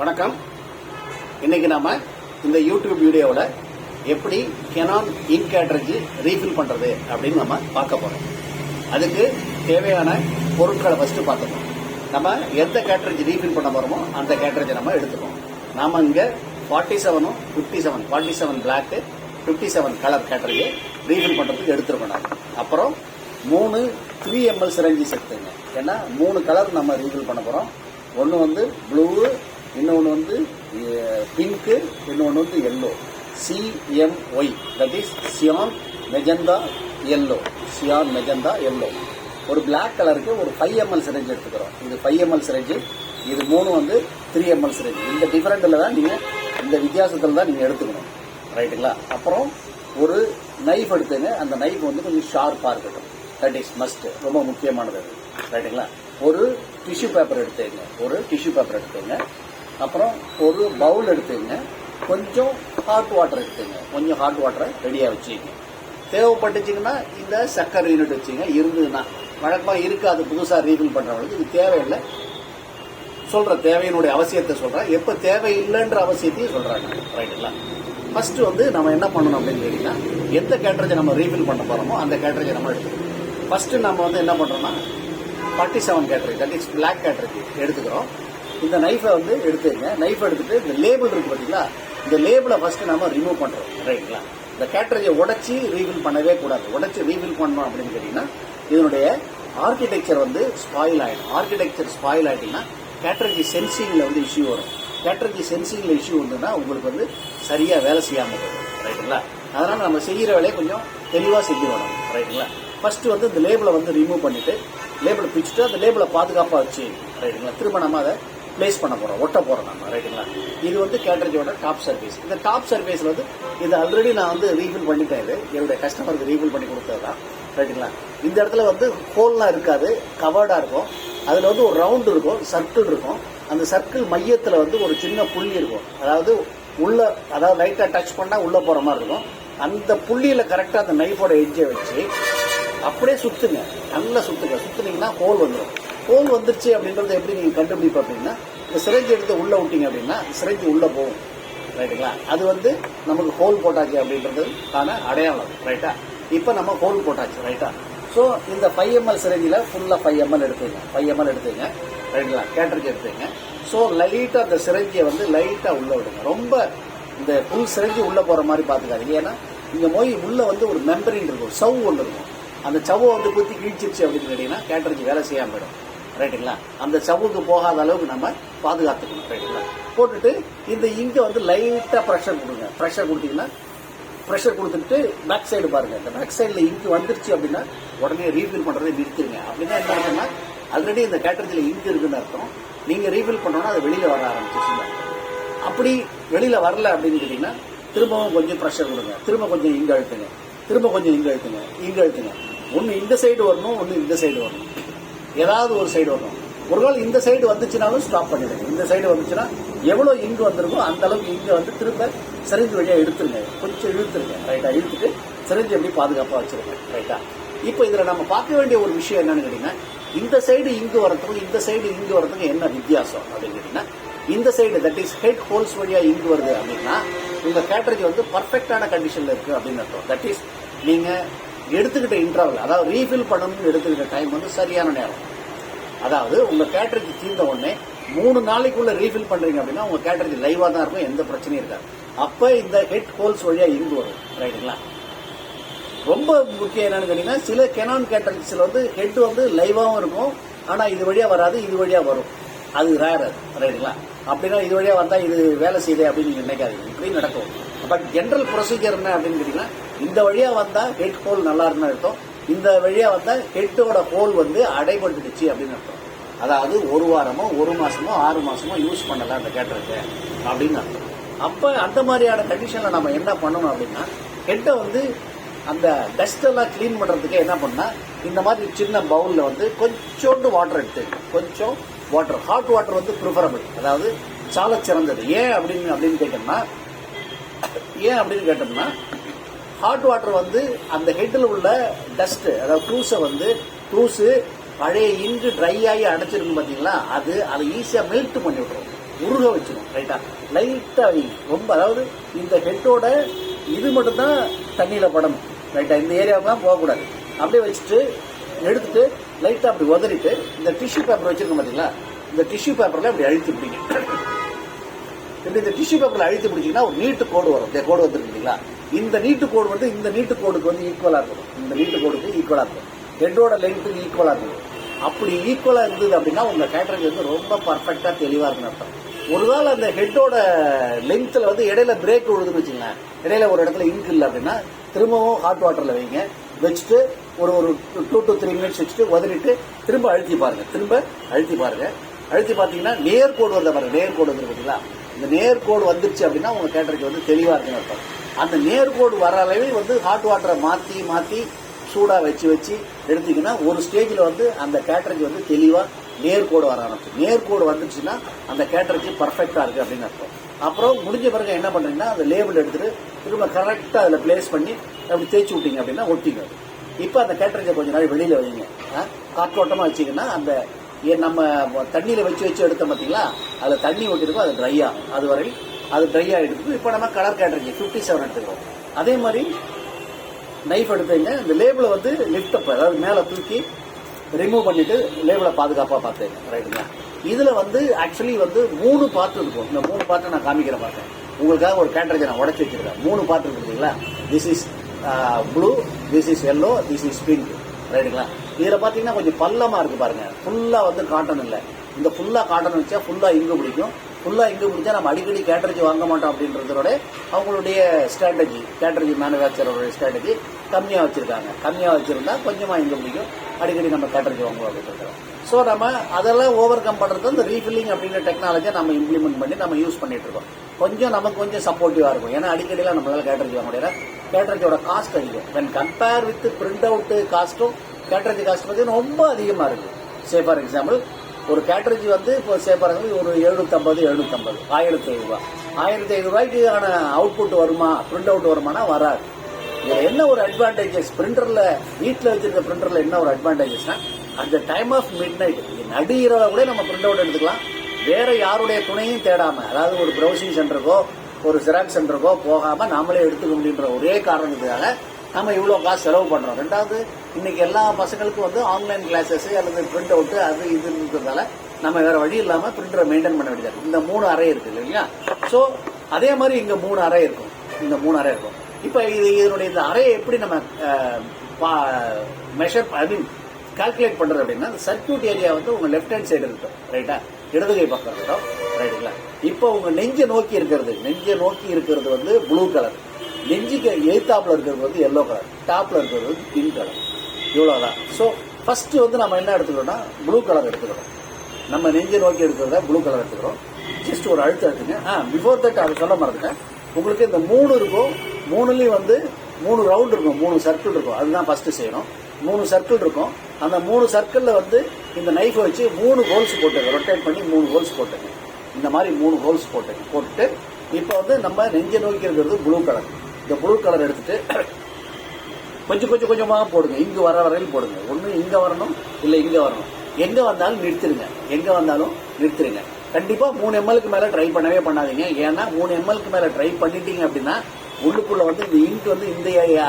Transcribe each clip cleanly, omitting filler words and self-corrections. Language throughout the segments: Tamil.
வணக்கம். இன்னைக்கு நாம இந்த யூடியூப் வீடியோவில் எப்படி கெனான் இங்க் கேட்ரேஜ் ரீஃபில் பண்றது அப்படின்னு நம்ம பார்க்க போறோம். அதுக்கு தேவையான பொருட்களை ஃபர்ஸ்ட் பார்த்துக்கணும். நம்ம எந்த கேட்ரேஜ் ரீஃபில் பண்ண போறோமோ அந்த கேட்ரேஜை நம்ம எடுத்துக்கோம். நாம இங்க 47 47 பிளாக் 57 கலர் கேட்ரேஜ் ரீஃபில் பண்றதுக்கு எடுத்துருக்கோம். அப்புறம் 3 3ml சிரஞ்சஸ் எடுத்துங்க. ஏன்னா 3 கலர் நம்ம ரீஃபில் பண்ண போறோம். ஒன்று வந்து ப்ளூ, இன்னொன்று வந்து பிங்க், இன்னொன்று வந்து yellow. CMY, that is cyan magenta yellow. Cyan magenta yellow. ஒரு பிளாக் கலருக்கு ஒரு 5ml சிரஞ்சு எடுத்துக்கிறோம். இது 5ml சிரஞ்சு, இது 3 வந்து 3ml சிரஞ்சு. இந்த டிஃபரெண்ட்ல தான் நீங்க, இந்த வித்தியாசத்தில் தான் நீங்க எடுத்துக்கணும். ரைட்டுங்களா? அப்புறம் ஒரு நைஃப் எடுத்துங்க. அந்த நைஃப் வந்து கொஞ்சம் ஷார்ப்பாக இருக்கட்டும். தட் இஸ் மஸ்ட், ரொம்ப முக்கியமானது. ரைட்டுங்களா? ஒரு டிஷ்யூ பேப்பர் எடுத்துங்க. அப்புறம் ஒரு பவுல் எடுத்துங்க. கொஞ்சம் ஹாட் வாட்டர் எடுத்துங்க. கொஞ்சம் ஹாட் வாட்டரை ரெடியாக வச்சுக்கங்க. தேவைப்பட்டுச்சிங்கன்னா இந்த சக்கரை யூனிட் வச்சுங்க. இருந்ததுன்னா, வழக்கமாக இருக்காது புதுசாக ரீஃபில் பண்ணுறவங்களுக்கு இது தேவையில்லை. தேவையினுடைய அவசியத்தை சொல்கிறேன். எப்போ தேவையில்லைன்ற அவசியத்தையும் சொல்கிறாங்க. ரைட்டுங்களா? ஃபர்ஸ்ட் வந்து நம்ம என்ன பண்ணணும் அப்படின்னு கேட்டீங்கன்னா, எந்த கேட்ரேஜை நம்ம ரீஃபில் பண்ண போகிறோமோ அந்த கேட்ரேஜை நம்ம எடுத்துக்கணும். ஃபர்ஸ்ட் நம்ம வந்து என்ன பண்ணுறோம்னா 47 cartridge, that is black cartridge எடுத்துக்கிறோம். இந்த நைஃபை வந்து எடுத்துங்க. நைஃப் எடுத்துட்டு இந்த லேபிள் இருக்கு பார்த்தீங்களா, இந்த லேபிளை ஃபர்ஸ்ட் நம்ம ரிமூவ் பண்ணுறோம். ரைட்டுங்களா? இந்த கேட்ரேஜை உடச்சி ரீஃபில் பண்ணவே கூடாது. உடச்சி ரீஃபில் பண்ணோம் அப்படின்னு கேட்டீங்கன்னா இதனுடைய ஆர்கிடெக்சர் வந்து ஸ்பாயில் ஆகிடும். ஆர்கிடெக்சர் ஸ்பாயில் ஆகிட்டீங்கன்னா கேட்ரேஜ் சென்சிங்கில் வந்து இஷ்யூ வரும். கேட்ரேஜ் சென்சிங்கில் இஷ்யூ வந்துன்னா உங்களுக்கு வந்து சரியாக வேலை செய்யாமல் போகும். ரைட்டுங்களா? அதனால் நம்ம செய்கிற வேலையை கொஞ்சம் தெளிவாக செஞ்சு வரணும். ரைட்டுங்களா? ஃபர்ஸ்ட் வந்து இந்த லேபிளை வந்து ரிமூவ் பண்ணிட்டு, லேபிளை பிச்சுட்டு அந்த லேபிளை பாதுகாப்பாக வச்சு, ரைட்டுங்களா, திரும்ப நம்ம அதை பிளேஸ் பண்ண போகிறோம், ஒட்ட போகிறோம் நம்ம. ரைட்டுங்களா? இது வந்து கேட்ரேஜோட டாப் சர்ஃபேஸ். இந்த டாப் சர்ஃபேஸில் வந்து இது ஆல்ரெடி நான் வந்து ரீஃபில் பண்ணிட்டேன். இது என்னுடைய கஸ்டமருக்கு ரீஃபில் பண்ணி கொடுத்தது தான். ரைட்டுங்களா? இந்த இடத்துல வந்து ஹோல்லாம் இருக்காது, கவர்டாக இருக்கும். அதில் வந்து ஒரு ரவுண்ட் இருக்கும், சர்க்கிள் இருக்கும். அந்த சர்க்கிள் மையத்தில் வந்து ஒரு சின்ன புள்ளி இருக்கும். அதாவது உள்ள, அதாவது லைட்டாக டச் பண்ணால் உள்ளே போகிற மாதிரி இருக்கும். அந்த புள்ளியில் கரெக்டாக அந்த நைஃபோட எட்ஜை வச்சு அப்படியே சுற்றுங்க. நல்லா சுற்றுனீங்கன்னா ஹோல் வந்துடும். ஹோல் வந்துருச்சு அப்படின்றத எப்படி நீங்கள் கண்டுபிடிப்போம் அப்படின்னா, இந்த சிரஞ்சு எடுத்து உள்ளே விட்டீங்க அப்படின்னா சிரஞ்சு உள்ளே போகும். ரைட்டுங்களா? அது வந்து நமக்கு ஹோல் போட்டாச்சு அப்படின்றதுக்கான அடையாளம். ரைட்டா? இப்போ நம்ம ஹோல் போட்டாச்சு. ரைட்டா? ஸோ இந்த 5ml சிரஞ்சில் ஃபுல்லாக 5ml எடுத்துங்க. ரைட்டுங்களா? கேட்ரேஜ் எடுத்துங்க. ஸோ லைட்டாக அந்த சிரஞ்சியை வந்து லைட்டாக உள்ளே விடுங்க. ரொம்ப இந்த ஃபுல் சிரஞ்சி உள்ளே போகிற மாதிரி பார்த்துக்காதீங்க. ஏன்னா இங்கே மொய் உள்ளே வந்து ஒரு மெம்பரின் இருக்கும், சவ் ஒன்று இருக்கும். அந்த சவ்வை வந்து குத்தி கிழிச்சிருச்சு அப்படின்னு கேட்டீங்கன்னா கேட்ரேஜ் வேலை செய்யாமல் போயிடும். ரைட்டுங்களா? அந்த சவுக்கு போகாத அளவுக்கு நம்ம பாதுகாத்துக்கணும். ரைட்டுங்களா? போட்டுட்டு இந்த இங்கே வந்து லைட்டாக ப்ரெஷர் கொடுங்க. ப்ரெஷர் கொடுத்துட்டு பேக் சைடு பாருங்க. இந்த பேக் சைடில் இங்கு வந்துருச்சு அப்படின்னா உடனே ரீஃபில் பண்ணுறதை நிறுத்திடுங்க. அப்படின்னா என்ன அர்த்தம்னா, ஆல்ரெடி இந்த கேட்ரேஜில் இங்கு இருக்குன்னு அர்த்தம். நீங்கள் ரீஃபில் பண்ணோன்னா அது வெளியில் வர ஆரம்பிச்சிச்சுங்க. அப்படி வெளியில் வரல அப்படின்னு கேட்டிங்கன்னா திரும்பவும் கொஞ்சம் ப்ரெஷர் கொடுங்க. திரும்ப கொஞ்சம் இங்கே அழுத்துங்க. ஒன்று இந்த சைடு வரணும், ஒன்று இந்த சைடு வரணும். ஏதாவது ஒரு சைடு வரணும். ஒரு நாள் இந்த சைடு வந்துச்சுனாலும் ஸ்டாப் பண்ணிடுங்க. இந்த சைடு வந்துச்சுன்னா எவ்வளோ இங்கு வந்திருக்கோ அந்த அளவுக்கு இங்கே வந்து திரும்ப சிரஞ்சு வழியாக எடுத்துருங்க. கொஞ்சம் இழுத்துருங்க. ரைட்டா? இழுத்துட்டு சிரஞ்சு எப்படி பாதுகாப்பாக வச்சிருங்க. ரைட்டா? இப்போ இதில் நம்ம பார்க்க வேண்டிய ஒரு விஷயம் என்னன்னு கேட்டீங்கன்னா, இந்த சைடு இங்கு வரத்துக்கும் இந்த சைடு இங்கு வரத்துக்கும் என்ன வித்தியாசம் அப்படின்னு கேட்டீங்கன்னா, இந்த side that is head holes வழியாக இங்கு வருது அப்படின்னா உங்க கேட்ரேஜ் வந்து பர்ஃபெக்டான கண்டிஷன்ல இருக்கு அப்படின்னு அர்த்தம். தட் இஸ் நீங்க எடுத்துக்கிட்ட இன்டர்வல், அதாவது ரீஃபில் பண்ணணும்னு எடுத்துக்கிட்ட டைம் வந்து சரியான நேரம். அதாவது உங்க கேட்ரேஜ் தீர்ந்த உடனே 3 நாளைக்குள்ள ரீஃபில் பண்றீங்க அப்படின்னா உங்க கேட்ரேஜ் லைவா தான் இருக்கும், எந்த பிரச்சனையும் இருக்காது. அப்ப இந்த ஹெட் ஹோல்ஸ் வழியா இங்கு வரும். ரைட்டுங்களா? ரொம்ப முக்கியம் என்னன்னு கேட்டீங்கன்னா, சில கெனான் கேட்ரேஜ்ல வந்து ஹெட் வந்து லைவாவும் இருக்கும், ஆனா இது வழியா வராது, இது வழியா வரும். அது ரேர். ரைட்டுங்களா? அப்படின்னா இது வழியா வந்தா இது வேலை செய்யுது அப்படின்னு நீங்க நினைக்காதீங்க. இப்படி நடக்கும். பட் ஜெனரல் ப்ரொசீஜர் என்ன அப்படின்னு கேட்டீங்கன்னா, இந்த வழியா வந்தா ஹெட் ஹோல் நல்லா இருக்குன்னு அர்த்தம். இந்த வழியா வந்தா ஹெட்டோட ஹோல் வந்து அடைபட்டுடுச்சு அப்படின்னு அர்த்தம். அதாவது 1 வாரமோ 1 மாசமோ 6 மாசமோ யூஸ் பண்ணலாம் அந்த கேட்ரேஜ் அப்படின்னு அர்த்தம். அப்ப அந்த மாதிரியான கண்டிஷன்ல நம்ம என்ன பண்ணணும் அப்படின்னா, ஹெட்டை வந்து அந்த டஸ்ட் எல்லாம் கிளீன் பண்றதுக்கு என்ன பண்ணா, இந்த மாதிரி சின்ன பவுல்ல வந்து கொஞ்சோண்டு வாட்டர் எடுத்துக்கணும். கொஞ்சம் வாட்டர், ஹாட் வாட்டர் வந்து ப்ரிஃபரபிள், அதாவது சால சிறந்தது. ஏன் அப்படின்னு கேட்டோம்னா ஹாட் வாட்டர் வந்து அந்த ஹெட்டில் உள்ள டஸ்ட், அதாவது தூசு பழைய இங்கு ட்ரை ஆகி அடைச்சிருக்கு பார்த்தீங்களா, அதை ஈஸியாக மெல்ட் பண்ணி விட்டுரும். உருக வச்சிடும். ரைட்டா, லைட்டாக வைங்க. ரொம்ப, அதாவது இந்த ஹெட்டோட இது மட்டும்தான் தண்ணியில் படணும். ரைட்டா, இந்த ஏரியாவுக்கு தான் போகக்கூடாது. அப்படியே வச்சுட்டு எடுத்துட்டு லைட்டாக அப்படி உதறிட்டு இந்த டிஷ்யூ பேப்பர் வச்சிருக்கோம் பார்த்தீங்களா, இந்த டிஷ்யூ பேப்பரில் அப்படி அழுத்தி பிடிங்க. இப்படி இந்த டிஷ்யூ பேப்பரில் அழுத்தி பிடிச்சிங்கன்னா ஒரு நீட்டு கோடு வரும். இந்த கோடு வந்துருக்கீங்களா, இந்த நீட்டு கோடு வந்து இந்த நீட்டு கோடுக்கு வந்து ஈக்குவலாக இருக்கணும். இந்த நீட்டு கோடுக்கு ஈக்குவலாக இருக்கும், ஹெட்டோட லென்த்துக்கு ஈக்குவலாக இருக்கணும். அப்படி ஈக்குவலாக இருந்தது அப்படின்னா உங்கள் கேட்டரிங் வந்து ரொம்ப பர்ஃபெக்டாக தெளிவாக இருக்குன்னு அர்த்தம். ஒருவேளை அந்த ஹெட்டோட லென்த்தில் வந்து இடையில பிரேக் விழுதுன்னு வச்சுங்களேன், இடையில ஒரு இடத்துல இங்க் இல்லை அப்படின்னா திரும்பவும் ஹாட் வாட்டரில் வைங்க. வச்சுட்டு ஒரு 2 to 3 minutes வச்சுட்டு உதறிட்டு திரும்ப அழுத்தி பாருங்க. திரும்ப அழுத்தி பாருங்க. அழுத்தி பார்த்தீங்கன்னா நேர்கோடு வந்த பாருங்க, நேர்கோடு வந்து பார்த்தீங்களா, இந்த நேர்கோடு வந்துருச்சு அப்படின்னா உங்கள் கேட்டரிங் வந்து தெளிவாக இருக்குன்னு அர்த்தம். அந்த நேர்கோடு வர அளவில் வந்து ஹாட் வாட்டரை மாற்றி மாற்றி சூடாக வச்சு எடுத்தீங்கன்னா ஒரு ஸ்டேஜில் வந்து அந்த கேட்டரிங் வந்து தெளிவாக நேர்கோடு வர ஆரம்பிச்சு. நேர்கோடு வந்துச்சுன்னா அந்த கேட்டரிங் பர்ஃபெக்டாக இருக்குது அப்படின்னு அர்த்தம். அப்புறம் முடிஞ்ச பிறகு என்ன பண்ணுறீங்கன்னா அந்த லேபிள் எடுத்துகிட்டு திரும்ப கரெக்டாக அதில் பிளேஸ் பண்ணி அப்படி தேய்ச்சி விட்டீங்க அப்படின்னா ஒட்டிங்க. இப்போ அந்த கேட்டரிங்கை கொஞ்சம் நாள் வெளியில் வைங்க. காற்றோட்டமாக வச்சிங்கன்னா அந்த நம்ம தண்ணியில் வச்சு எடுத்தோம் பார்த்தீங்களா, அதில் தண்ணி ஒட்டிருக்கோம், அது ட்ரை ஆகும். அது வரை அது ட்ரை ஆகிடுது. இப்போ நம்ம கலர் கேட்டரிங் 57 எடுத்துக்கிறோம். அதே மாதிரி நைஃப் எடுப்பீங்க, இந்த லேபிளை வந்து லிஃப்ட் அப், அதாவது மேலே தூக்கி ரிமூவ் பண்ணிட்டு லேபிளை பாதுகாப்பாக பார்த்துங்க. ரைட்டுங்களா, இதில் வந்து ஆக்சுவலி வந்து 3 பார்ட் இருக்கும். இந்த 3 பார்ட்டை நான் காமிக்கிறேன் பார்த்தேன் உங்களுக்காக. ஒரு கேட்டரிங்கை நான் உடச்சி வச்சிருக்கேன். 3 பார்ட் இருக்குங்களா, this is blue, this is yellow, this is pink. ரைட்டுங்களா, இதில் பார்த்தீங்கன்னா கொஞ்சம் பள்ளமாக இருக்குது பாருங்க. ஃபுல்லாக வந்து காட்டன் இல்லை. இந்த ஃபுல்லாக காட்டன் வச்சா ஃபுல்லாக இங்கு பிடிக்கும். ஃபுல்லாக இங்கு பிடிச்சா நம்ம அடிக்கடி கேட்டரிங் வாங்க மாட்டோம் அப்படின்றதோட அவங்களுடைய ஸ்ட்ராட்டஜி, கேட்டரிங் மேனுஃபேக்சரோட ஸ்ட்ராட்டஜி கம்மியாக வச்சுருக்காங்க. கம்மியாக வச்சுருந்தா கொஞ்சமாக இங்கு பிடிக்கும், அடிக்கடி நம்ம கேட்டரிங் வாங்குவோம் அப்படின்றது. ஸோ நம்ம அதெல்லாம் ஓவர் கம் பண்ணுறது இந்த ரீஃபில்லிங் அப்படிங்கிற டெக்னாலஜியை நம்ம இம்ப்ளிமெண்ட் பண்ணி நம்ம யூஸ் பண்ணிட்டு இருக்கோம். கொஞ்சம் நமக்கு கொஞ்சம் சப்போர்ட்டிவாக இருக்கும். ஏன்னா அடிக்கடிலாம் நம்மளால கேட்டரிங் வாங்க முடியாது. கேட்டரிங்கோட காஸ்ட் அதிகம். When compare with print out காஸ்ட்டும் கேட்டரிங் காஸ்ட் பார்த்தீங்கன்னா ரொம்ப அதிகமாக இருக்குது. சே ஃபார் எக்ஸாம்பிள் ஒரு கேட்டரிங் வந்து இப்போ சே ஃபார் எக்ஸாம்பிள் ஒரு 750 1500 ரூபா. 1500 ரூபாய்க்கான அவுட்புட் வருமா, பிரிண்ட் அவுட் வருமானா வராது. இதில் என்ன ஒரு அட்வான்டேஜஸ், பிரிண்டரில் வீட்டில் வச்சிருக்க பிரிண்டரில் என்ன ஒரு அட்வான்டேஜஸ்னா, அந்த டைம் ஆஃப் மிட் நைட் நடு இரவில் கூட நம்ம பிரிண்ட் அவுட் எடுத்துக்கலாம். வேற யாருடைய துணையும் தேடாம, அதாவது ஒரு ப்ரௌசிங் சென்டருக்கோ ஒரு ஜெராக்ஸ் சென்டருக்கோ போகாம நாமளே எடுத்துக்க முடியுன்ற ஒரே காரணத்துக்காக நம்ம இவ்வளோ காசு செலவு பண்ணுறோம். ரெண்டாவது, இன்னைக்கு எல்லா பசங்களுக்கும் வந்து ஆன்லைன் கிளாஸஸ் அல்லது பிரிண்ட் அவுட் அது இதுன்றதால நம்ம வேற வழி இல்லாமல் பிரிண்டரை மெயின்டைன் பண்ண வேண்டியது. இந்த 3 அறை இருக்கு இல்லைங்களா. ஸோ அதே மாதிரி இங்கே 3 அறை இருக்கும். இந்த 3 அறை இருக்கும். இப்போ இதனுடைய இந்த அறையை எப்படி நம்ம மெஷர் கால்குலேட் பண்றது அப்படின்னா, அந்த சர்க்யூட் ஏரியா வந்து உங்க லெஃப்ட் ஹேண்ட் சைடு இருக்கும். ரைட்டா, இடதுகை பக்கம் இருக்கும். ரைட்டுங்களா, இப்போ உங்க நெஞ்சை நோக்கி இருக்கிறது வந்து ப்ளூ கலர், நெஞ்சுக்கு எய்த்தாப்ல இருக்கிறது வந்து எல்லோ கலர், டாப்ல இருக்கிறது வந்து பிங்க் கலர். இவ்வளவுதான். ஸோ ஃபர்ஸ்ட் வந்து நம்ம என்ன எடுத்துக்கிறோம்னா ப்ளூ கலர் எடுத்துக்கிறோம். நம்ம நெஞ்சை நோக்கி எடுக்கிறத ப்ளூ கலர் எடுத்துக்கிறோம். ஜஸ்ட் ஒரு அழுத்தம் எடுத்துங்க. பிஃபோர் தட் அதை சொல்ல மறந்துட்டேன். உங்களுக்கு இந்த 3 இருக்கும். 3லயும் வந்து 3 ரவுண்ட் இருக்கும், 3 சர்க்கிள் இருக்கும். அதுதான் ஃபர்ஸ்ட் செய்யணும். 3 சர்க்கிள் இருக்கும். அந்த 3 சர்க்கிளில் வந்து இந்த நைஃபை வச்சு 3 ஹோல்ஸ் போட்டுங்க. ரொட்டேட் பண்ணி 3 ஹோல்ஸ் போட்டுங்க. இந்த மாதிரி 3 ஹோல்ஸ் போட்டுட்டு இப்போ வந்து நம்ம நெஞ்சை நோக்கி இருக்கிறது ப்ளூ கலர். இந்த ப்ளூ கலர் எடுத்துட்டு கொஞ்சமாக போடுங்க. இங்கு வர வரையில் போடுங்க. ஒன்று இங்கே வரணும், இல்லை இங்கே வரணும். எங்கே வந்தாலும் நிறுத்திருங்க. கண்டிப்பாக 3 ml மேலே ட்ரை பண்ணவே பண்ணாதீங்க. ஏன்னா 3 ml மேலே ட்ரை பண்ணிட்டீங்க அப்படின்னா உள்ளுக்குள்ள வந்து இந்த இங்க் வந்து இந்த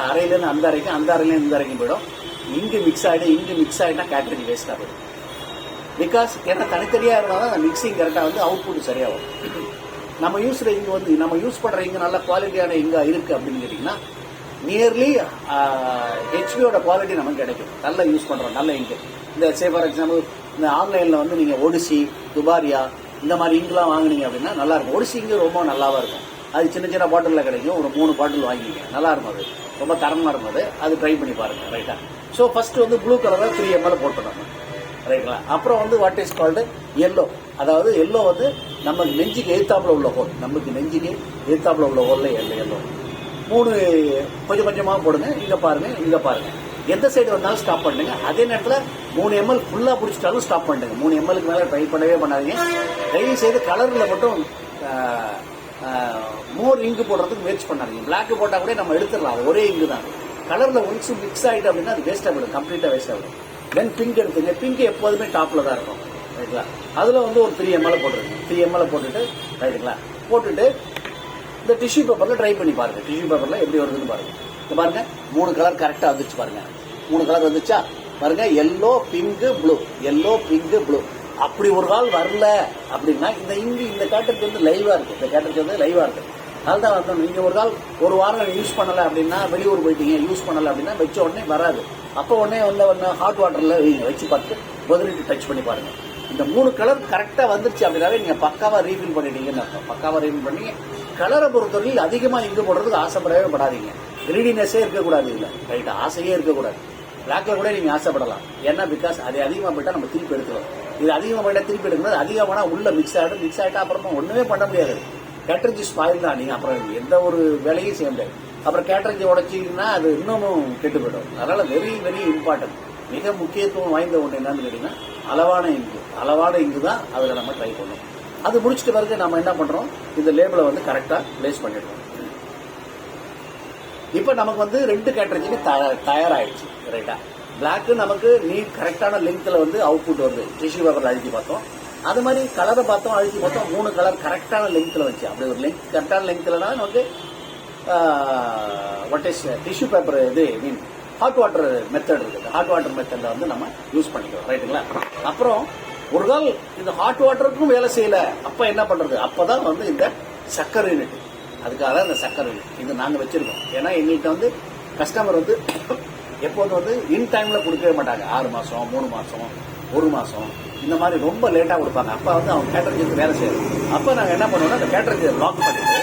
அறையிலேருந்து அந்த அறைக்கும், அந்த அறையிலேருந்து இந்த அறைக்கும் போயிடும். இங்கு மிக்ஸ் ஆகிட்டா கேட்டரிங் வேஸ்ட்டாக போயிடும். பிகாஸ் ஏன்னா தனித்தனியாக இருந்தால் தான் அந்த மிக்சிங் கரெக்டாக வந்து அவுட்புட் சரியாகும். நம்ம யூஸ் பண்ணுற இங்கே நல்ல குவாலிட்டியான இங்கே இருக்குது அப்படின்னு கேட்டிங்கன்னா நியர்லி ஹெச்பியோட குவாலிட்டி நமக்கு கிடைக்கும். நல்லா யூஸ் பண்ணுறோம், நல்ல இங்கு. இந்த சே ஃபார் எக்ஸாம்பிள் இந்த ஆன்லைனில் வந்து நீங்கள் ஒடிசி, துபாரியா இந்த மாதிரி இங்கெலாம் வாங்கினீங்க அப்படின்னா நல்லாயிருக்கும். ஒடிசி இங்கு ரொம்ப நல்லாவாக இருக்கும். அது சின்ன பாட்டிலில் கிடைக்கும். ஒரு 3 பாட்டில் வாங்கிங்க, நல்லா இருக்கும். அது ரொம்ப தரமாக இருக்கும். அது ட்ரை பண்ணி பாருங்க. ரைட்டா, ஸோ ஃபர்ஸ்ட் வந்து ப்ளூ கலரில் 3 ml போட்டுடணும். ரைட்டுங்களா, அப்புறம் வந்து வாட் இஸ் கால்டு எல்லோ. அதாவது எல்லோ வந்து நம்ம நெஞ்சுக்கு எதிர்த்தாப்புல உள்ள ஹோல், உள்ள ஹோல்ல எல்லோ 3 கொஞ்சமாக போடுங்க. இங்கே பாருங்க. எந்த சைடு வந்தாலும் ஸ்டாப் பண்ணுங்க. அதே நேரத்தில் 3 ml ஃபுல்லாக பிடிச்சிட்டாலும் ஸ்டாப் பண்ணுங்க. 3 ml மேலே ட்ரை பண்ணவே பண்ணாதீங்க. தயவு செய்து கலரில் மட்டும் மோர் இங்கு போடுறதுக்கு முயற்சி பண்ணாதீங்க. பிளாக் போட்டால் கூட நம்ம எடுத்துடலாம், அது ஒரே இங்கு தான். கலரில் ஒன்ஸ் மிக்ஸ் ஆகிட்டு அப்படின்னா அது வேஸ்ட்டாக போயிடும், கம்ப்ளீட்டாக வேஸ்ட் ஆகிடும். தென் பிங்க் எடுத்துங்க. பிங்க் எப்போதுமே டாப்பில் தான் இருக்கும். ரைட்டுங்களா. அதில் வந்து ஒரு 3 ml போட்டுருங்க. 3 ml போட்டுட்டு ரைட்டுங்களா, போட்டுட்டு இந்த டிஷ்யூ பேப்பரில் ட்ரை பண்ணி பாருங்கள். டிஷ்யூ பேப்பரில் எப்படி வருதுன்னு பாருங்கள். இந்த பாருங்கள் 3 கலர் கரெக்டாக வந்துச்சு பாருங்கள். 3 கலர் வந்துச்சா பாருங்கள், yellow pink blue, yellow pink blue. அப்படி ஒரு நாள் வரல அப்படின்னா இந்த கேட்டரிங் வந்து லைவாக இருக்குது. இந்த கேட்டரிங் வந்து லைவாக இருக்குது. அதுதான் வந்து நீங்கள் ஒரு நாள் ஒரு வாரம் யூஸ் பண்ணலை அப்படின்னா, வெளியூர் போயிட்டீங்க யூஸ் பண்ணலை அப்படின்னா வச்ச உடனே வராது. அப்போ உடனே ஒன்று ஹாட் வாட்டரில் வச்சு பார்த்து முதலீட்டு டச் பண்ணி பாருங்கள். இந்த 3 கலர் கரெக்டாக வந்துருச்சு அப்படின்னாவே நீங்கள் பக்காவாக ரீஃபில் பண்ணிட்டீங்கன்னு அர்த்தம். பக்காவாக ரீஃபில் பண்ணி கலரை பொறுத்தவரையில் அதிகமாக இங்கு போடுறதுக்கு ஆசைப்படவே படாதீங்க. கிரீடினஸே இருக்கக்கூடாது. இல்லை ரைட்டா, ஆசையே இருக்கக்கூடாது. பிளாக்ல கூட நீங்கள் ஆசைப்படலாம். ஏன்னா பிகாஸ் அது அதிகமாக போயிட்டால் நம்ம திருப்பி எடுத்துக்கலாம். இது அதிகமாக போயிட்டால் திருப்பி எடுக்கணும். அதிகமான உள்ள மிக்ஸ் ஆகிட்டா அப்புறமா ஒன்றுமே பண்ண முடியாது. கேட்டரிஜ் ஸ்பாயில் தான். நீங்கள் அப்புறம் எந்த ஒரு வேலையும் செய்ய முடியாது. அப்புறம் கேட்டரிஜ் உடைச்சிங்கன்னா அது இன்னமும் கெட்டு போயிடும். அதனால வெரி வெரி இம்பார்ட்டன்ட், மிக முக்கியத்துவம் வாய்ந்த ஒன்று என்னன்னு கேட்டீங்கன்னா அளவான இங்கு தான் அதில் நம்ம ட்ரை பண்ணணும். அது முடிச்சிட்டு பிறகு நம்ம என்ன பண்றோம், இந்த லேபிளை வந்து கரெக்டாக பிளேஸ் பண்ணிடுறோம். இப்போ நமக்கு வந்து 2 கேட்டரிஜுக்கு தயாராகிடுச்சு. ரைட்டா, பிளாக்கு நமக்கு நீட் கரெக்டான லெங்க்த்தில் வந்து அவுட்புட் வருது. டிஷ்யூ பேப்பரில் அழுத்தி பார்த்தோம். அது மாதிரி கலரை பார்த்தோம், அழுத்தி பார்த்தோம். 3 கலர் கரெக்டான லெங்க்த்தில் வந்துச்சு. அப்படி ஒரு கரெக்டான லெங்க்த்தில்னா நமக்கு வாட் இஸ் டிஷ்யூ பேப்பர் இது மீன் ஹாட் வாட்டர் மெத்தட் இருக்குது. ஹாட் வாட்டர் மெத்தடில் வந்து நம்ம யூஸ் பண்ணிக்கிறோம். ரைட்டுங்களா. அப்புறம் ஒரு நாள் இந்த ஹாட் வாட்டருக்கும் வேலை செய்யலை, அப்போ என்ன பண்ணுறது, அப்போ தான் வந்து இந்த சக்கரை யூனிட். அதுக்காக தான் இந்த சக்கரை யூனிட் இது நாங்கள் வச்சுருக்கோம். ஏன்னா எங்கள்கிட்ட வந்து கஸ்டமர் வந்து எப்போதும் வந்து இன் டைமில் கொடுக்கவே மாட்டாங்க. 6 மாதம் 3 மாதம் 1 மாதம் இந்த மாதிரி ரொம்ப லேட்டாக கொடுப்பாங்க. அப்போ வந்து அவங்க கேட்டரிங்க்கு வேலை செய்யணும். அப்போ நாங்கள் என்ன பண்ணுவோம்னா இந்த கேட்டரிங்கை லாக் பண்ணிட்டு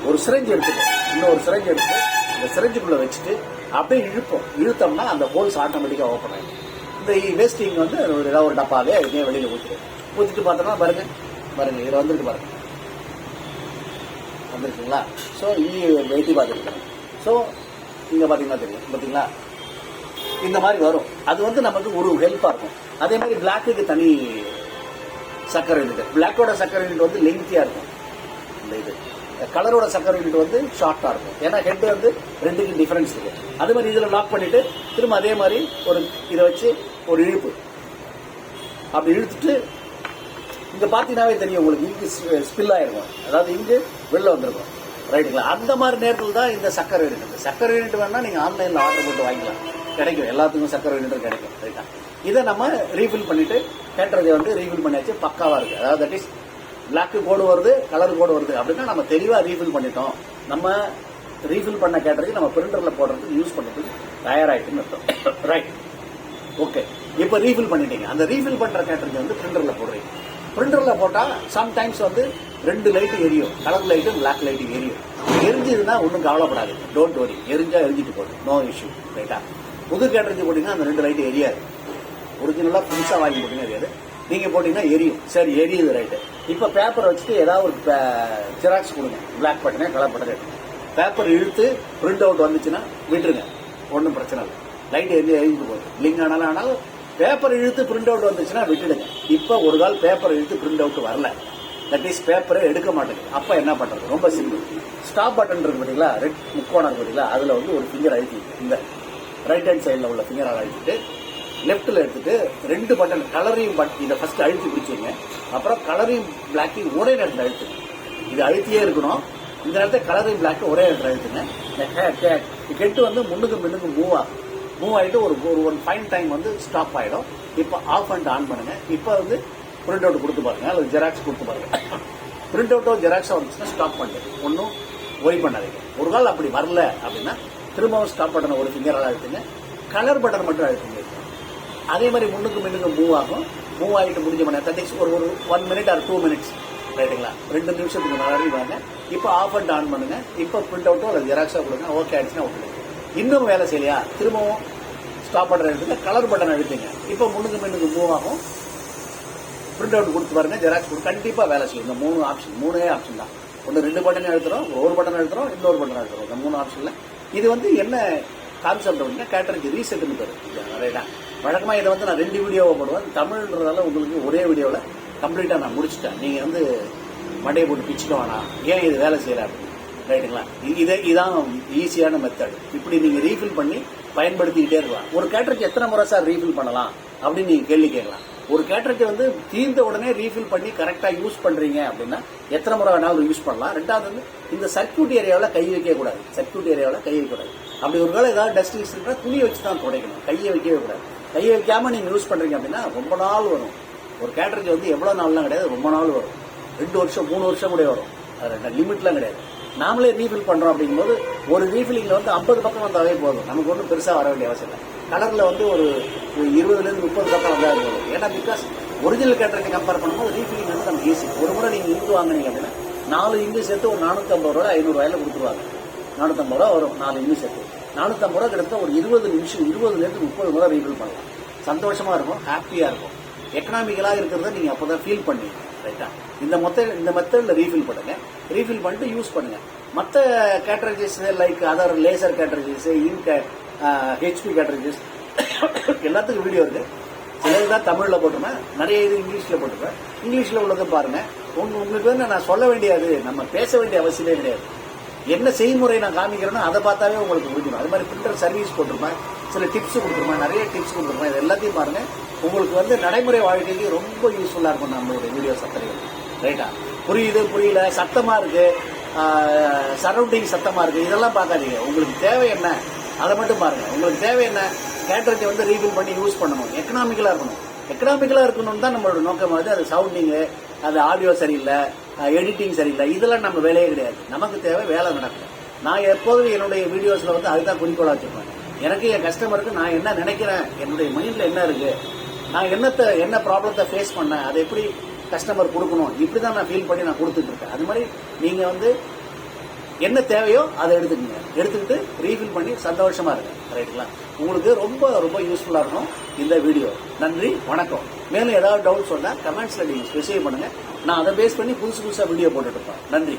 ஒரு சிரஞ்சு எடுத்துட்டு இன்னொரு சிரஞ்சு எடுத்து இந்த சிரஞ்சுக்குள்ளே வச்சுட்டு அப்படியே இழுத்தோம்னா அந்த ஹோல்ஸ் ஆட்டோமேட்டிக்காக ஓப்பன் ஆகிடும். இந்த வேஸ்டிங் வந்து ஏதாவது ஒரு டப்பாவே இதே வெளியில் ஊற்றிட்டு பார்த்தோம்னா பாருங்க இதில் வந்துருக்கு பாருங்க, வந்துருக்குங்களா. ஸோ வெயிட்டி பார்த்துருக்கேன். ஸோ இங்கே பார்த்தீங்கன்னா தெரியும், பார்த்தீங்களா இந்த மாதிரி வரும். அது வந்து நமக்கு ஒரு ஹெல்ப்பாக இருக்கும். அதே மாதிரி பிளாக்குக்கு தனி சக்கரை யூனிட். பிளாக்கோட சக்கரை யூனிட் வந்து லெங்க்த்தியாக இருக்கும். இந்த இது கலரோட சக்கரை யூனிட் வந்து ஷார்ட்டாக இருக்கும். ஏன்னா ஹெட் வந்து 2க்கும் டிஃபரன்ஸ் இருக்கு. அதே மாதிரி இதில் லாக் பண்ணிட்டு திரும்ப அதே மாதிரி ஒரு இதை வச்சு ஒரு இழுப்பு அப்படி இழுத்துட்டு இங்கே பார்த்தீங்கன்னாவே தெரியும் உங்களுக்கு இங்கு ஸ்பில் ஆயிருக்கும். அதாவது இங்கு வெளில வந்திருக்கும். ரைட்டுங்களா. அந்த மாதிரி நேரத்தில் தான் இந்த சக்கரை யூனிட். இந்த சக்கரை யூனிட் வேணால் நீங்கள் ஆன்லைனில் ஆர்டர் போட்டு வாங்கிக்கலாம், கிடைக்கும். எல்லாத்துக்கும் சக்கரை யூனிட் கிடைக்கும். ரைட்டா, இதை நம்ம ரீஃபில் பண்ணிட்டு கேட்டரிங்கை வந்து ரீஃபில் பண்ணியாச்சு, பக்காவாக இருக்குது. அதாவது தட் இஸ் பிளாக்கு கோடு வருது, கலர் கோடு வருது அப்படின்னா நம்ம தெளிவாக ரீஃபில் பண்ணிட்டோம். நம்ம ரீஃபில் பண்ண கேட்டரிங் நம்ம பிரிண்டரில் போடுறதுக்கு யூஸ் பண்ணுறதுக்கு தயாராகிட்டுன்னு அர்த்தம். Right, okay. இப்போ ரீஃபில் பண்ணிட்டீங்க. அந்த ரீஃபில் பண்ணுற கேட்டரிங் வந்து பிரிண்டரில் போடுறீங்க. பிரிண்டரில் போட்டால் சம்டைம்ஸ் வந்து 2 லைட்டு எரியும், கலர் லைட்டு பிளாக் லைட்டு எரியும். எரிஞ்சதுன்னா ஒன்றும் கவலைப்படாது, டோன்ட் வரி. எரிஞ்சா எரிஞ்சிட்டு போடும், நோ இஷ்யூ. ரைட்டா, புது கேட்டரிங் போட்டிங்கன்னா அந்த 2 லைட்டு எரியாது. ஒரிஜினலாக புதுசாக வாங்கி போட்டிங்கன்னா எரியாது. நீங்கள் போட்டிங்கன்னா எரியும். சரி, எரியுது. ரைட்டு. இப்போ பேப்பரை வச்சுட்டு ஏதாவது ஒரு ஜெராக்ஸ் கொடுங்க, பிளாக் பட்டனே கலர் பட்டனே. பேப்பர் இழுத்து பிரிண்ட் அவுட் வந்துச்சுன்னா விட்டுருங்க, ஒன்றும் பிரச்சனை இல்லை. லைட் எரிஞ்சு போகுது, லிங்க் ஆனாலும் பேப்பர் இழுத்து பிரிண்ட் அவுட் வந்துச்சுன்னா விட்டுடுங்க. இப்போ ஒரு கால் பேப்பர் இழுத்து பிரிண்ட் அவுட் வரல, தட் இஸ் பேப்பரை எடுக்க மாட்டேங்குது. அப்போ என்ன பண்ணுறது, ரொம்ப சிம்பிள். ஸ்டாப் பட்டன் இருக்கு பார்த்தீங்களா, ரெட் முக்கோணம் இருக்கு பார்த்தீங்களா, அதில் வந்து ஒரு ஃபிங்கர் அழுத்தி இந்த ரைட் ஹேண்ட் சைடில் உள்ள ஃபிங்கரை அழுத்திட்டு லெஃப்ட்டில் எடுத்துட்டு 2 பட்டன் கலரையும் இதை ஃபர்ஸ்ட் அழுத்தி பிடிச்சிங்க. அப்புறம் கலரையும் பிளாக்கையும் ஒரே நேரத்தில் அழுத்துங்க. இது அழுத்தியே இருக்கணும். இந்த நேரத்தில் கலரையும் பிளாக்கு ஒரே நேரத்தில் அழுத்துங்க. ஹெட் வந்து முன்னுக்கு மூவ் ஆகிட்டு ஒரு 5 டைம் வந்து ஸ்டாப் ஆகிடும். இப்போ ஆஃப் அண்ட் ஆன் பண்ணுங்க. இப்போ வந்து பிரிண்ட் அவுட் கொடுத்து பாருங்க, அல்லது ஜெராக்ஸ் கொடுத்து பாருங்க. பிரிண்ட் அவுட்டோ ஜெராக்ஸோ வந்துச்சுன்னா ஸ்டாப் பண்ணிட்டு ஒன்றும் ஒரி பண்ணாதீங்க. ஒரு கால் அப்படி வரல அப்படின்னா திரும்பவும் ஸ்டாப் பட்டனை ஒரு ஃபிங்கரால் அழுத்துங்க, கலர் பட்டன் மட்டும் அழுத்துங்க. அதே மாதிரி முன்னுக்கு மூவ் ஆகும். மூவ் ஆகிட்டு முடிஞ்ச பண்ண தட்டிக்ஸ் ஒரு 1 minute ஆர் 2 minutes. ரைட்டுங்களா, 2 நிமிஷத்துக்கு முன்னாடி வாங்க. இப்போ ஆஃப் அண்ட் ஆன் பண்ணுங்க. இப்போ பிரிண்ட் அவுட்டோ அல்லது ஜெராக்ஸோ கொடுங்க. ஓகே ஆயிடுச்சுன்னா விட்டுருங்க. இன்னும் வேலை செய்யலையா, திரும்பவும் ஸ்டாப் பட்டன் எடுத்துங்க, கலர் பட்டன் அழுத்துங்க. இப்போ முன்னுக்கு மூவ் ஆகும். பிரிண்ட் அவுட் கொடுத்து பாருங்க, ஜெராக்ஸ் கொடுத்து கண்டிப்பாக வேலை செய்யும். இந்த 3 ஆப்ஷன், 3 ஆப்ஷன் தான். ஒன்று 2 பட்டன் எழுத்துறோம், ஒரு பட்டன் எழுத்துறோம், இன்னொரு பட்டன் எழுத்துறோம். இந்த 3 ஆப்ஷன்ல இது வந்து என்ன கான்செப்ட் அப்படின்னா கேட்டரிங் ரீசெட்னு பேர். ரைட்டா, வழக்கமாக இதை வந்து நான் 2 வீடியோவை போடுவேன். தமிழ்ன்றதால உங்களுக்கு ஒரே வீடியோவில் கம்ப்ளீட்டாக நான் முடிச்சுட்டேன். நீங்கள் வந்து மண்டையை போட்டு பிச்சுக்க வேணாம், ஏன் இது வேலை செய்யல அப்படின்னு. ரைட்டுங்களா, இதான் ஈஸியான மெத்தட். இப்படி நீங்கள் ரீஃபில் பண்ணி பயன்படுத்திக்கிட்டே இருக்கலாம். ஒரு கேட்டரிங் எத்தனை முறை சார் ரீஃபில் பண்ணலாம் அப்படின்னு நீங்கள் கேள்வி கேட்கலாம். ஒரு கேட்டரேஜ் வந்து தீர்ந்த உடனே ரீஃபில் பண்ணி கரெக்டாக யூஸ் பண்ணுறீங்க அப்படின்னா எத்தனை முறை வேணாலும் யூஸ் பண்ணலாம். ரெண்டாவது வந்து இந்த சர்க்யூட் ஏரியாவில் கை வைக்கக்கூடாது. சர்க்யூட் ஏரியாவில் கை வைக்கக்கூடாது. அப்படி ஒரு வேளை ஏதாவது டஸ்ட் இருக்குன்னா துணி வச்சு தான் துடைக்கணும். கையை வைக்கவே கூடாது. கையை வைக்காமல் நீங்கள் யூஸ் பண்ணுறீங்க அப்படின்னா ரொம்ப நாள் வரும். ஒரு கேட்டரேஜ் வந்து எவ்வளோ நாள்லாம் கிடையாது, ரொம்ப நாள் வரும். 2 வருஷம் 3 வருஷம் கூட வரும். அது லிமிட்லாம் கிடையாது. நாமளே ரீஃபில் பண்ணுறோம் அப்படிங்கும்போது ஒரு ரீஃபில்லிங்கில் வந்து 50 பக்கம் வந்தாவே போதும். நமக்கு ஒன்றும் பெருசாக வர வேண்டிய அவசியம் இல்லை. கலரில் வந்து ஒரு 20லேருந்து 30 பக்கம் வந்தால் போதும். ஏன்னா பிகாஸ் ஒரிஜினல் கேட்டரேஜை கம்பேர் பண்ணும்போது ரீஃபில்லிங் வந்து நமக்கு ஈஸி. ஒரு முறை நீங்கள் இங்கு வாங்கினீங்க அப்படின்னா 4 இங்கு சேர்த்து ஒரு 450 ரூபா 500 ரூபாயில் கொடுத்துருவாங்க. 450 ரூபா வரும் 4 இங்கு சேர்த்து. 450 ரூபா கிட்டத்தட்ட ஒரு 20 நிமிஷம் 20லேருந்து 30 முறை ரீஃபில் பண்ணலாம். சந்தோஷமாக இருக்கும், ஹாப்பியாக இருக்கும். எக்கனாமிக்கலாக இருக்கிறத நீங்கள் அப்போ தான் ஃபீல் பண்ணுவீங்க. ரைட்டா? இந்த மெத்தடில் ரீஃபில் பண்ணுங்க. ரீஃபில் பண்ணிட்டு யூஸ் பண்ணுங்க. மற்ற cartridges like other laser cartridges, ink HP cartridges எல்லாத்துக்கும் வீடியோ இருக்கு. சிலது தான் தமிழில் போட்டிருப்பேன், நிறைய இது இங்கிலீஷில் போட்டிருப்பேன். இங்கிலீஷில் உள்ளதை பாருங்க. உங்களுக்கு வந்து நான் சொல்ல வேண்டியது, நம்ம பேச வேண்டிய அவசியமே கிடையாது. என்ன செய்முறை நான் காமிக்கிறேன்னா அதை பார்த்தாவே உங்களுக்கு புரிஞ்சிடும். அது மாதிரி பிரிண்டர் சர்வீஸ் போட்டிருப்பேன், சில டிப்ஸ் கொடுத்துருப்பேன், நிறைய டிப்ஸ் கொடுத்துருப்பேன். இது எல்லாத்தையும் பாருங்க. உங்களுக்கு வந்து நடைமுறை வாழ்க்கைக்கு ரொம்ப யூஸ்ஃபுல்லாக இருக்கும் நம்மளுடைய வீடியோஸ் அத்தனையும். ரைட்டா? புரியுது புரியல, சத்தமாக இருக்கு, சரௌண்டிங் சத்தமாக இருக்கு, இதெல்லாம் பார்க்காதீங்க. உங்களுக்கு தேவை என்ன அதை மட்டும் பாருங்க. உங்களுக்கு தேவை என்ன, கேட்டரேஜை வந்து ரீஃபில் பண்ணி யூஸ் பண்ணணும், எக்கனாமிக்கலாக இருக்கணும். எக்கனாமிக்கலாக இருக்கணும்னு தான் நம்மளோட நோக்கம். அது சவுண்டிங்கு, அது ஆடியோ சரியில்லை, எடிட்டிங் சரியில்லை, இதெல்லாம் நம்ம வேலையே கிடையாது. நமக்கு தேவை வேலை நடக்கும். நான் எப்போதும் என்னுடைய வீடியோஸில் வந்து அதுதான் குறிக்கோளாக வச்சுருப்பேன். எனக்கு என் கஸ்டமருக்கு நான் என்ன நினைக்கிறேன், என்னுடைய மைண்டில் என்ன இருக்குது, நான் என்ன ப்ராப்ளத்தை ஃபேஸ் பண்ணேன், அதை எப்படி கஸ்டமர் கொடுக்கணும், இப்படி தான் நான் ஃபீல் பண்ணி நான் கொடுத்துட்ருக்கேன். அது மாதிரி நீங்கள் வந்து என்ன தேவையோ அதை எடுத்துக்கிட்டு ரீஃபில் பண்ணி சந்தோஷமாக இருங்க. ரைட்டுங்களா? உங்களுக்கு ரொம்ப ரொம்ப யூஸ்ஃபுல்லாக இருக்கும் இந்த வீடியோ. நன்றி, வணக்கம். மேலும் ஏதாவது டவுட்ஸ் வந்தால் கமெண்ட்ஸில் நீங்கள் ஸ்பெசிஃபை பண்ணுங்கள். நான் அதை பேஸ் பண்ணி புதுசாக வீடியோ போட்டுட்டு இருப்பேன். நன்றி.